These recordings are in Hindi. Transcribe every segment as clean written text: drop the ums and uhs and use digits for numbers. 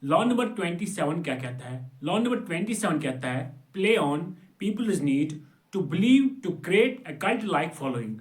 लॉ नंबर 27 क्या कहता है? लॉ नंबर 27 कहता है play on people's need to believe to create a cult like following.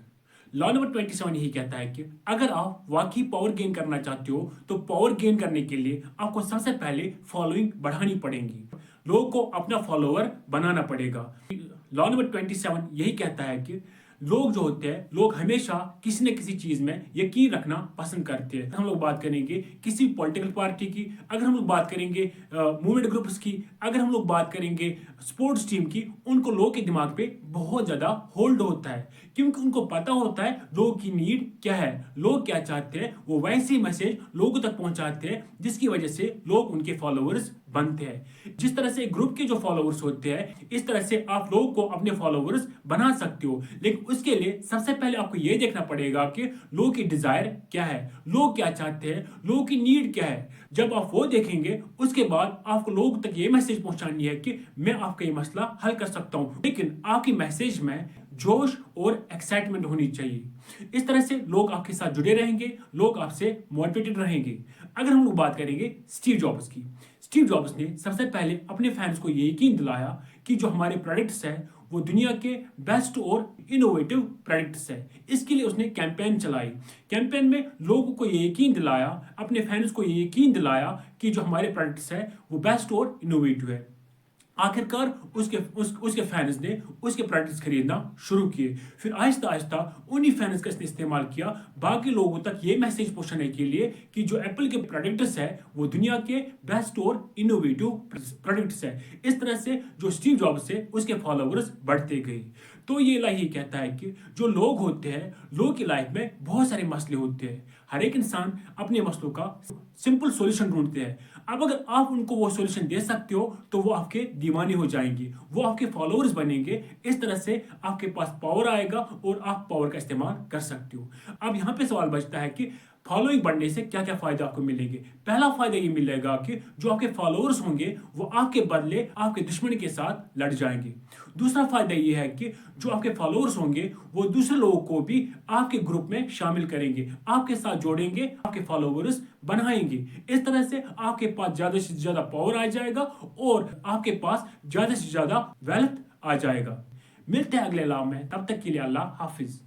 Law number 27 यही कहता है कि अगर आप वाकई पावर गेन करना चाहते हो तो पावर गेन करने के लिए आपको सबसे पहले फॉलोइंग बढ़ानी पड़ेगी, लोगों को अपना फॉलोअर बनाना पड़ेगा। लॉ नंबर 27 यही कहता है कि लोग जो होते हैं, लोग हमेशा किसी न किसी चीज में यकीन रखना पसंद करते हैं। हम लोग बात करेंगे किसी पॉलिटिकल पार्टी की, अगर हम लोग बात करेंगे मूवमेंट ग्रुप्स की, अगर हम लोग बात करेंगे स्पोर्ट्स टीम की, उनको लोगों के दिमाग पे बहुत ज्यादा होल्ड होता है क्योंकि उनको पता होता है लोगों की नीड क्या है, लोग क्या चाहते हैं। वो वैसे मैसेज लोगों तक पहुंचाते हैं जिसकी वजह से लोग उनके फॉलोअर्स बनते हैं। जिस तरह से ग्रुप के जो फॉलोअर्स होते हैं, इस तरह से आप लोगों को अपने फॉलोअर्स बना सकते हो, लेकिन उसके लिए सबसे पहले आपको यह देखना पड़ेगा कि लोगों की डिजायर क्या है, लोग क्या चाहते हैं, लोगों की नीड क्या है। जब आप वो देखेंगे उसके बाद आपको लोगों तक ये मैसेज पहुंचानी है कि मैं आपका ये मसला हल कर सकता हूं, लेकिन आपकी मैसेज में जोश और एक्साइटमेंट होनी चाहिए। इस तरह से लोग आपके साथ जुड़े रहेंगे, लोग आपसे मोटिवेटेड रहेंगे। अगर हम लोग बात करेंगे स्टीव जॉब्स की, स्टीव जॉब्स ने सबसे पहले अपने फैंस को ये यकीन दिलाया कि जो हमारे प्रोडक्ट्स हैं वो दुनिया के बेस्ट और इनोवेटिव प्रोडक्ट्स हैं। इसके लिए उसने कैंपेन चलाई। कैंपेन में लोगों को ये यकीन दिलाया, अपने फैंस को ये यकीन दिलाया कि जो हमारे प्रोडक्ट्स हैं वो बेस्ट और इनोवेटिव है। आखिरकार उसके फैंस ने उसके प्रोडक्ट्स खरीदना शुरू किए। फिर आहिस्ता आहिस्ता उन्हीं फैंस का इसने इस्तेमाल किया बाकी लोगों तक ये मैसेज पहुंचाने के लिए कि जो एप्पल के प्रोडक्ट्स है वो दुनिया के बेस्ट और इनोवेटिव प्रोडक्ट्स है। इस तरह से जो स्टीव जॉब्स से उसके फॉलोअर्स बढ़ते गए। तो ये ला ही कहता है कि जो लोग होते हैं, लोगों की लाइफ में बहुत सारे मसले होते हैं। हर एक इंसान अपने मसलों का सिंपल सॉल्यूशन ढूंढते हैं। अब अगर आप उनको वो सॉल्यूशन दे सकते हो तो वो आपके दीवाने हो जाएंगे, वो आपके फॉलोअर्स बनेंगे। इस तरह से आपके पास पावर आएगा और आप पावर का इस्तेमाल कर सकते हो। अब यहाँ पे सवाल बचता है कि फॉलोइंग बढ़ने से क्या क्या फायदा आपको मिलेंगे। पहला फायदा ये मिलेगा कि जो आपके फॉलोअर्स होंगे वो आपके बदले आपके दुश्मन के साथ लड़ जाएंगे। दूसरा फायदा ये है कि जो आपके फॉलोअर्स होंगे वो दूसरे लोगों को भी आपके ग्रुप में शामिल करेंगे, आपके साथ जोड़ेंगे, आपके फॉलोअर्स बनाएंगे। इस तरह से आपके पास ज्यादा से ज्यादा पावर आ जाएगा और आपके पास ज्यादा से ज्यादा वेल्थ आ जाएगा। मिलते हैं अगले लाभ में, तब तक के लिए अल्लाह हाफिज।